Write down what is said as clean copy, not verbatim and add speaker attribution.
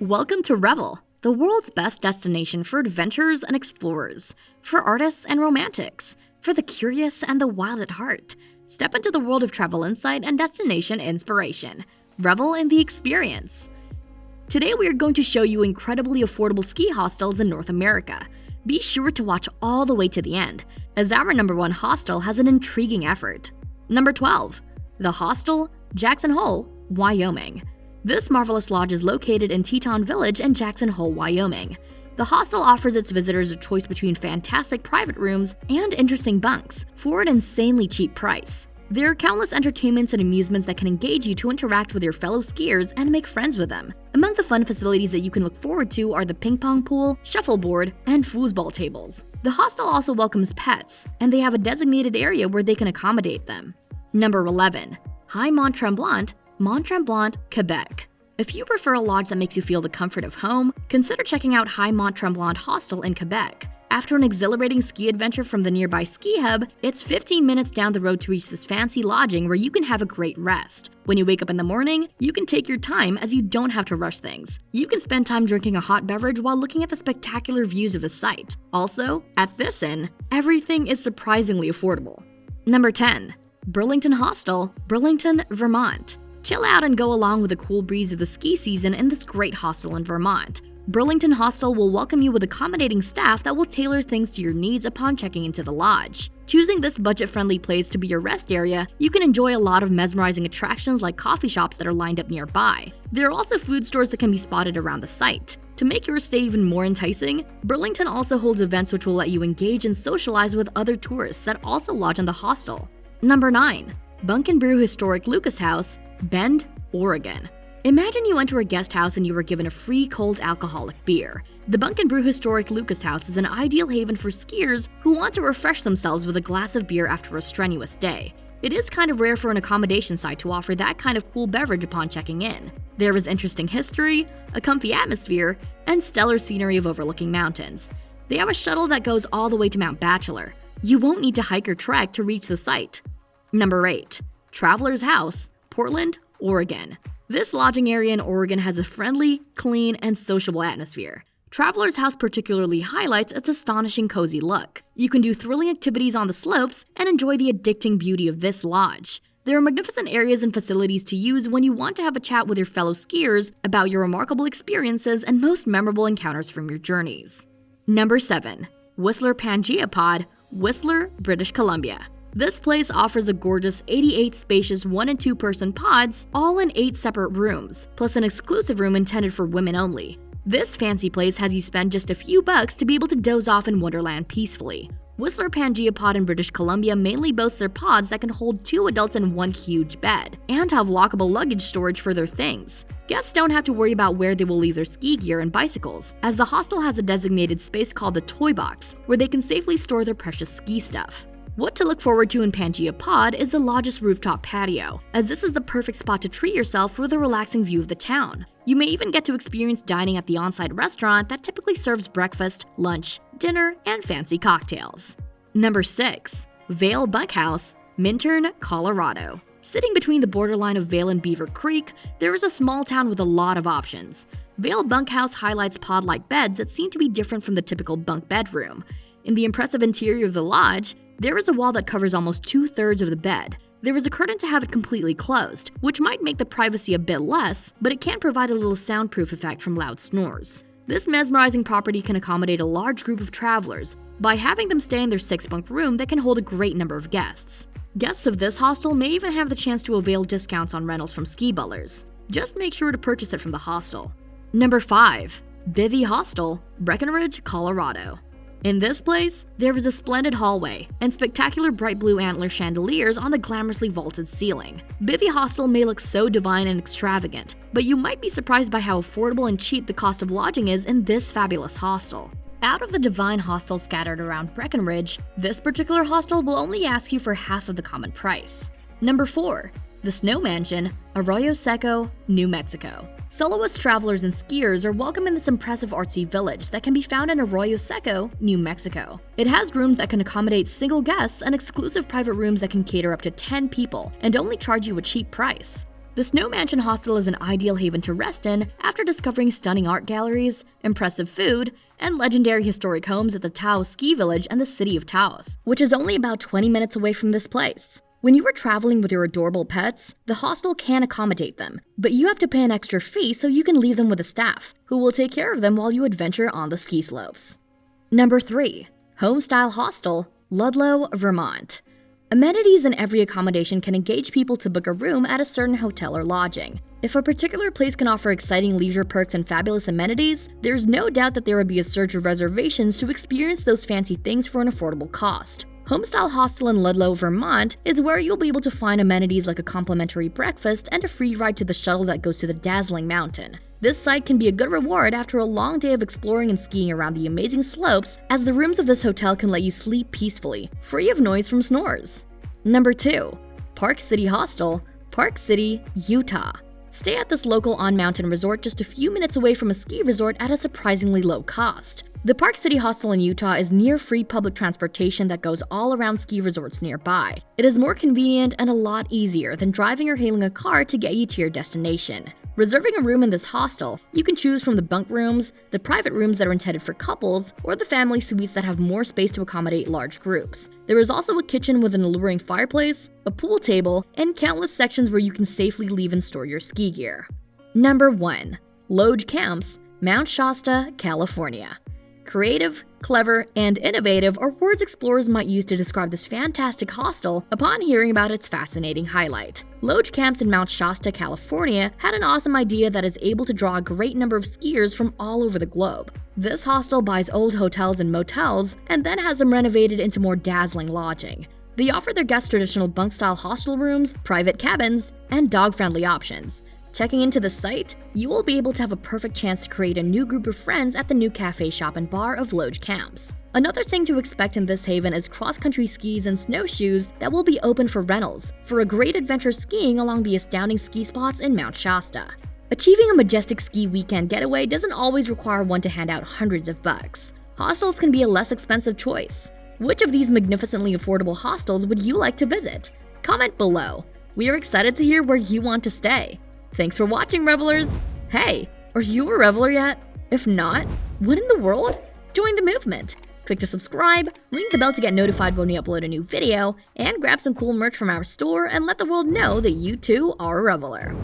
Speaker 1: Welcome to Revel, the world's best destination for adventurers and explorers, for artists and romantics, for the curious and the wild at heart. Step into the world of travel insight and destination inspiration. Revel in the experience. Today we are going to show you incredibly affordable ski hostels in North America. Be sure to watch all the way to the end, as our number 1 hostel has an intriguing effort. Number 12. The Hostel, Jackson Hole, Wyoming. This marvelous lodge is located in Teton Village in Jackson Hole, Wyoming. The hostel offers its visitors a choice between fantastic private rooms and interesting bunks for an insanely cheap price. There are countless entertainments and amusements that can engage you to interact with your fellow skiers and make friends with them. Among the fun facilities that you can look forward to are the ping pong pool, shuffleboard, and foosball tables. The hostel also welcomes pets, and they have a designated area where they can accommodate them. Number 11. High Mont-Tremblant, Mont-Tremblant, Quebec. If you prefer a lodge that makes you feel the comfort of home, consider checking out High Mont-Tremblant Hostel in Quebec. After an exhilarating ski adventure from the nearby ski hub, it's 15 minutes down the road to reach this fancy lodging where you can have a great rest. When you wake up in the morning, you can take your time as you don't have to rush things. You can spend time drinking a hot beverage while looking at the spectacular views of the site. Also, at this inn, everything is surprisingly affordable. Number 10. Burlington Hostel, Burlington, Vermont. Chill out and go along with the cool breeze of the ski season in this great hostel in Vermont. Burlington Hostel will welcome you with accommodating staff that will tailor things to your needs upon checking into the lodge. Choosing this budget-friendly place to be your rest area, you can enjoy a lot of mesmerizing attractions like coffee shops that are lined up nearby. There are also food stores that can be spotted around the site. To make your stay even more enticing, Burlington also holds events which will let you engage and socialize with other tourists that also lodge in the hostel. Number 9. Bunk+Brew Historic Lucas House, Bend, Oregon. Imagine you enter a guest house and you are given a free cold alcoholic beer. The Bunk+Brew Historic Lucas House is an ideal haven for skiers who want to refresh themselves with a glass of beer after a strenuous day. It is kind of rare for an accommodation site to offer that kind of cool beverage upon checking in. There is interesting history, a comfy atmosphere, and stellar scenery of overlooking mountains. They have a shuttle that goes all the way to Mount Bachelor. You won't need to hike or trek to reach the site. Number 8. Traveler's House, Portland, Oregon. This lodging area in Oregon has a friendly, clean, and sociable atmosphere. Traveler's House particularly highlights its astonishing cozy look. You can do thrilling activities on the slopes and enjoy the addicting beauty of this lodge. There are magnificent areas and facilities to use when you want to have a chat with your fellow skiers about your remarkable experiences and most memorable encounters from your journeys. Number 7. Whistler Pangea Pod, Whistler, British Columbia. This place offers a gorgeous 88 spacious 1- and 2-person pods, all in 8 separate rooms, plus an exclusive room intended for women only. This fancy place has you spend just a few bucks to be able to doze off in Wonderland peacefully. Whistler Pangea Pod in British Columbia mainly boasts their pods that can hold 2 adults in one huge bed, and have lockable luggage storage for their things. Guests don't have to worry about where they will leave their ski gear and bicycles, as the hostel has a designated space called the Toy Box, where they can safely store their precious ski stuff. What to look forward to in Pangea Pod is the lodge's rooftop patio, as this is the perfect spot to treat yourself with a relaxing view of the town. You may even get to experience dining at the on-site restaurant that typically serves breakfast, lunch, dinner, and fancy cocktails. Number 6. Vail Bunkhouse, Minturn, Colorado. Sitting between the borderline of Vail and Beaver Creek, there is a small town with a lot of options. Vail Bunkhouse highlights pod-like beds that seem to be different from the typical bunk bedroom. In the impressive interior of the lodge, there is a wall that covers almost 2/3 of the bed. There is a curtain to have it completely closed, which might make the privacy a bit less, but it can provide a little soundproof effect from loud snores. This mesmerizing property can accommodate a large group of travelers by having them stay in their 6-bunk room that can hold a great number of guests. Guests of this hostel may even have the chance to avail discounts on rentals from ski bullers. Just make sure to purchase it from the hostel. Number 5. Bivvi Hostel, Breckenridge, Colorado. In this place, there is a splendid hallway and spectacular bright blue antler chandeliers on the glamorously vaulted ceiling. Bivvi Hostel may look so divine and extravagant, but you might be surprised by how affordable and cheap the cost of lodging is in this fabulous hostel. Out of the divine hostels scattered around Breckenridge, this particular hostel will only ask you for half of the common price. Number 4. The Snow Mansion, Arroyo Seco, New Mexico. Soloist travelers and skiers are welcome in this impressive artsy village that can be found in Arroyo Seco, New Mexico. It has rooms that can accommodate single guests and exclusive private rooms that can cater up to 10 people and only charge you a cheap price. The Snow Mansion Hostel is an ideal haven to rest in after discovering stunning art galleries, impressive food, and legendary historic homes at the Taos Ski Village and the city of Taos, which is only about 20 minutes away from this place. When you are traveling with your adorable pets, the hostel can accommodate them, but you have to pay an extra fee so you can leave them with a staff, who will take care of them while you adventure on the ski slopes. Number 3. Homestyle Hostel, Ludlow, Vermont. Amenities in every accommodation can engage people to book a room at a certain hotel or lodging. If a particular place can offer exciting leisure perks and fabulous amenities, there's no doubt that there would be a surge of reservations to experience those fancy things for an affordable cost. Homestyle Hostel in Ludlow, Vermont is where you'll be able to find amenities like a complimentary breakfast and a free ride to the shuttle that goes to the dazzling mountain. This site can be a good reward after a long day of exploring and skiing around the amazing slopes, as the rooms of this hotel can let you sleep peacefully, free of noise from snores. Number 2. Park City Hostel, Park City, Utah. Stay at this local on-mountain resort just a few minutes away from a ski resort at a surprisingly low cost. The Park City Hostel in Utah is near free public transportation that goes all around ski resorts nearby. It is more convenient and a lot easier than driving or hailing a car to get you to your destination. Reserving a room in this hostel, you can choose from the bunk rooms, the private rooms that are intended for couples, or the family suites that have more space to accommodate large groups. There is also a kitchen with an alluring fireplace, a pool table, and countless sections where you can safely leave and store your ski gear. Number 1. Loge Camps, Mount Shasta, California. Creative, clever, and innovative are words explorers might use to describe this fantastic hostel upon hearing about its fascinating highlight. Loge Camps in Mount Shasta, California had an awesome idea that is able to draw a great number of skiers from all over the globe. This hostel buys old hotels and motels and then has them renovated into more dazzling lodging. They offer their guests traditional bunk-style hostel rooms, private cabins, and dog-friendly options. Checking into the site, you will be able to have a perfect chance to create a new group of friends at the new cafe shop and bar of Loge Camps. Another thing to expect in this haven is cross-country skis and snowshoes that will be open for rentals for a great adventure skiing along the astounding ski spots in Mount Shasta. Achieving a majestic ski weekend getaway doesn't always require one to hand out hundreds of bucks. Hostels can be a less expensive choice. Which of these magnificently affordable hostels would you like to visit? Comment below. We are excited to hear where you want to stay. Thanks for watching, revelers! Hey, are you a reveler yet? If not, what in the world? Join the movement! Click to subscribe, ring the bell to get notified when we upload a new video, and grab some cool merch from our store and let the world know that you too are a reveler.